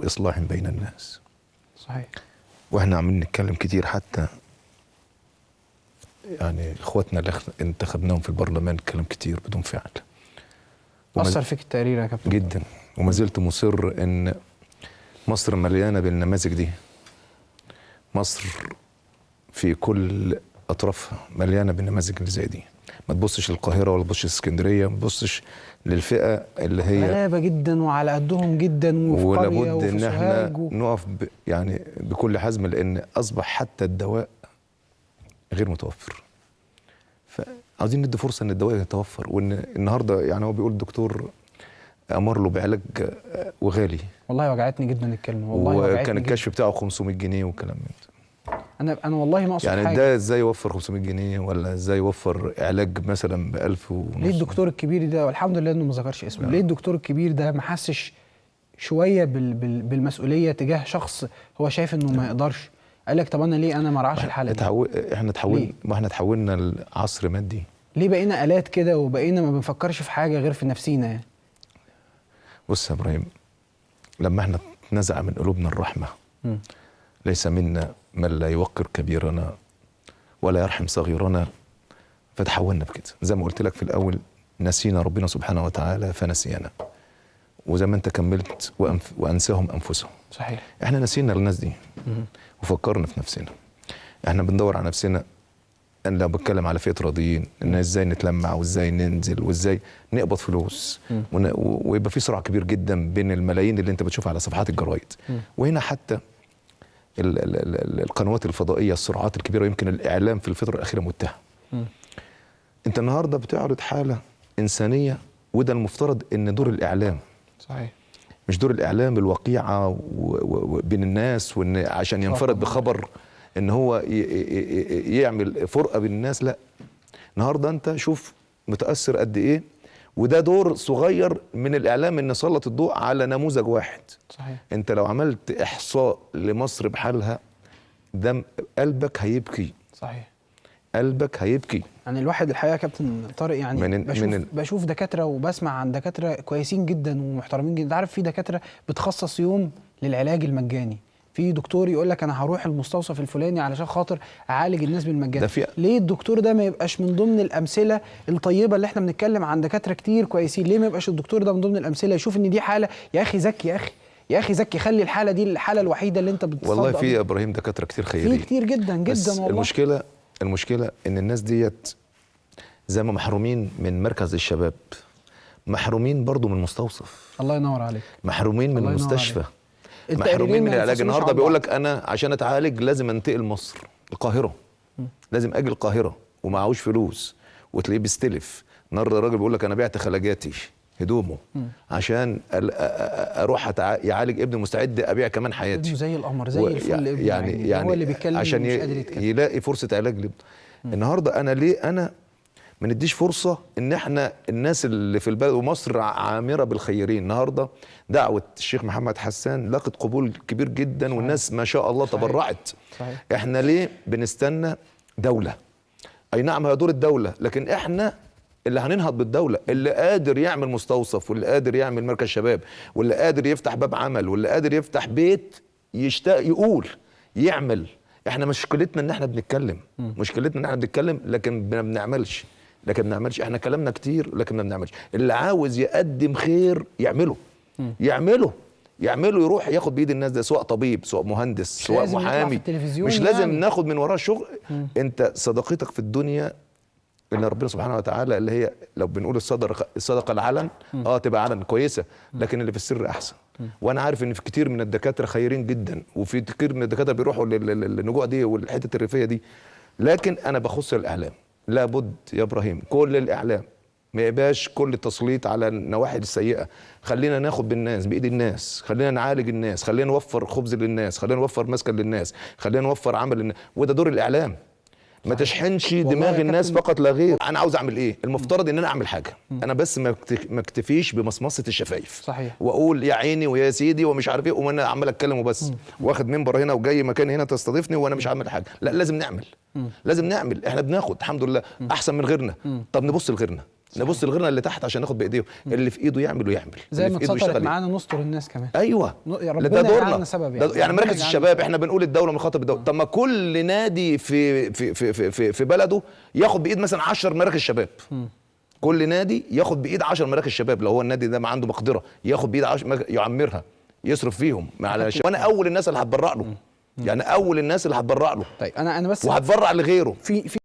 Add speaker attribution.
Speaker 1: واصلاح بين الناس.
Speaker 2: صحيح.
Speaker 1: واحنا عمالين نتكلم كتير، حتى يعني اخواتنا اللي انتخبناهم في البرلمان كلام كتير بدون فعل.
Speaker 2: اثر فيك التقرير يا كابتن؟
Speaker 1: جدا. وما زلت مصر ان مصر مليانه بالنماذج دي. مصر في كل اطرافها مليانه بالنماذج اللي زي دي. ما تبصش للقاهره ولا تبصش لاسكندريه، ما تبصش للفئه اللي هي
Speaker 2: غلابه جدا وعلى قدهم جدا وفي قريه
Speaker 1: ولابد
Speaker 2: وفي
Speaker 1: ان احنا
Speaker 2: سوهاج
Speaker 1: نقف يعني بكل حزم، لان اصبح حتى الدواء غير متوفر. فعاوزين ندي فرصه ان الدواء يتوفر. وان النهارده يعني هو بيقول الدكتور امر له بعلاج وغالي.
Speaker 2: والله وجعتني جدا الكلمه، والله وجعتني
Speaker 1: وكان الكشف
Speaker 2: جداً.
Speaker 1: بتاعه 500 جنيه وكلام من ده.
Speaker 2: انا والله ما اقصد
Speaker 1: يعني
Speaker 2: حاجه.
Speaker 1: ده ازاي يوفر 500 جنيه ولا ازاي يوفر علاج مثلا ب 1000 ونص؟
Speaker 2: ليه الدكتور الكبير ده، والحمد لله انه ما ذكرش اسمه، ليه الدكتور الكبير ده ما حسش شويه بالمسؤوليه تجاه شخص هو شايف انه ما يقدرش؟ قال لك طب انا ليه انا ما ارعاش الحاله دي؟
Speaker 1: احنا تحولنا لعصر مادي.
Speaker 2: ليه بقينا آلات كده وبقينا ما بنفكرش في حاجه غير في نفسينا يعني؟
Speaker 1: بص يا ابراهيم، لما احنا اتنزع من قلوبنا الرحمه، ليس منا من لا يوقر كبيرنا ولا يرحم صغيرنا، فتحولنا بكده. زي ما قلت لك في الاول، نسينا ربنا سبحانه وتعالى فنسينا. وزي ما انت كملت وانساهم انفسهم.
Speaker 2: صحيح.
Speaker 1: احنا نسينا الناس دي وفكرنا في نفسنا. احنا بندور على نفسنا. انا لو بتكلم على فئه راضيين، ان ازاي نتلمع وازاي ننزل وازاي نقبض فلوس، ويبقى في صراع كبير جدا بين الملايين اللي انت بتشوفها على صفحات الجرايد. وهنا حتى القنوات الفضائيه، السرعات الكبيره، ويمكن الاعلام في الفتره الاخيره متهم. انت النهارده بتعرض حاله انسانيه، وده المفترض ان دور الاعلام.
Speaker 2: صحيح.
Speaker 1: مش دور الاعلام الوقيعه بين الناس، وان عشان ينفرد بخبر ان هو يعمل فرقه بين الناس. لا، النهارده انت شوف متاثر قد ايه، وده دور صغير من الاعلام ان يسلط الضوء على نموذج واحد.
Speaker 2: صحيح.
Speaker 1: انت لو عملت احصاء لمصر بحالها، دم قلبك هيبكي.
Speaker 2: صحيح.
Speaker 1: قلبك هيبكي.
Speaker 2: يعني الواحد الحقيقه يا كابتن طارق يعني بشوف دكاتره وبسمع عن دكاتره كويسين جدا ومحترمين جدا. انت عارف في دكاتره بتخصص يوم للعلاج المجاني، في دكتور يقول لك انا هروح المستوصف الفلاني علشان خاطر اعالج الناس بالمجان. ليه الدكتور ده ما يبقاش من ضمن الامثله الطيبه اللي احنا بنتكلم عن دكاتره كتير كويسين؟ ليه ما يبقاش الدكتور ده من ضمن الامثله؟ يشوف ان دي حاله، يا اخي زكي، يا اخي زكي، خلي الحاله دي الحاله الوحيده اللي انت بتصدق.
Speaker 1: والله في يا ابراهيم دكاتره كتير خيرين،
Speaker 2: في كتير جدا جدا.
Speaker 1: بس والله المشكله ان الناس ديت زي ما محرومين من مركز الشباب، محرومين برضو من المستوصف.
Speaker 2: الله ينور عليك.
Speaker 1: محرومين من المستشفى، محرومين من العلاج. النهارده بيقول لك انا عشان اتعالج لازم انتقل مصر القاهره، لازم اجي القاهره ومعهوش فلوس، وتلاقيه بيستلف. النهارده الراجل بيقول لك انا بعت خلاجاتي هدومه عشان اروح يعالج ابني، مستعد ابيع كمان حياتي.
Speaker 2: زي القمر، زي الفل.
Speaker 1: يعني
Speaker 2: هو اللي بيتكلم
Speaker 1: عشان يلاقي فرصه علاج لابنه. النهارده انا ليه انا ما نديش فرصه ان احنا الناس اللي في البلد، ومصر عامره بالخيرين. النهارده دعوه الشيخ محمد حسان لقت قبول كبير جدا. صحيح. والناس ما شاء الله تبرعت.
Speaker 2: صحيح.
Speaker 1: احنا ليه بنستنى دوله؟ اي نعم هي دور الدوله، لكن احنا اللي هننهض بالدوله، اللي قادر يعمل مستوصف، واللي قادر يعمل مركز شباب، واللي قادر يفتح باب عمل، واللي قادر يفتح بيت يشتاق يقول يعمل. احنا مشكلتنا ان احنا بنتكلم، مشكلتنا ان احنا بنتكلم لكن ما بنعملش. احنا كلامنا كتير لكن ما بنعملش. اللي عاوز يقدم خير يعمله، يعمله يروح ياخد بايد الناس ده، سواء طبيب، سواء مهندس، سواء محامي. مش لازم يعني ناخد من وراه شغل. انت صداقتك في الدنيا ان ربنا سبحانه وتعالى، اللي هي لو بنقول الصدقه العلن تبقى علن كويسه، لكن اللي في السر احسن. وانا عارف ان في كتير من الدكاتره خيرين جدا، وفي كتير من الدكاتره بيروحوا للنجوع دي والحته الريفيه دي، لكن انا بخص الاعلام. لابد يا ابراهيم كل الاعلام ما يبقاش كل التسليط على النواحي السيئه. خلينا ناخد بالناس بايد الناس، خلينا نعالج الناس، خلينا نوفر خبز للناس، خلينا نوفر مسكن للناس، خلينا نوفر عمل للناس. وده دور الاعلام. ما تشحنش دماغ الناس فقط لا غير. انا عاوز اعمل ايه؟ المفترض ان انا اعمل حاجه. انا بس ما اكتفيش بمصمصه الشفايف.
Speaker 2: صحيح.
Speaker 1: واقول يا عيني ويا سيدي ومش عارف ايه، وانا عمال اتكلم وبس، واخد منبر هنا وجاي مكان هنا تستضيفني وانا مش عامل حاجه. لا، لازم نعمل. لازم نعمل. احنا بناخد الحمد لله احسن من غيرنا. طب نبص لغيرنا، نبص لغيرنا اللي تحت عشان ناخد بايديهم. اللي في ايده يعمل ويعمل،
Speaker 2: زي ما اتسطرت معانا نستر الناس كمان.
Speaker 1: ايوه ده دورنا. يعني مركز الشباب احنا بنقول الدوله بنخاطب الدوله. طب ما كل نادي في بلده ياخد بايد مثلا 10 مراكز شباب. كل نادي ياخد بايد 10 مراكز شباب، لو هو النادي ده ما عنده مقدره ياخد بايد 10 يعمرها، يصرف فيهم على وانا اول الناس اللي هتبرع له. يعني اول الناس اللي هتبرع له.
Speaker 2: طيب انا بس
Speaker 1: وهتبرع لغيره.
Speaker 2: في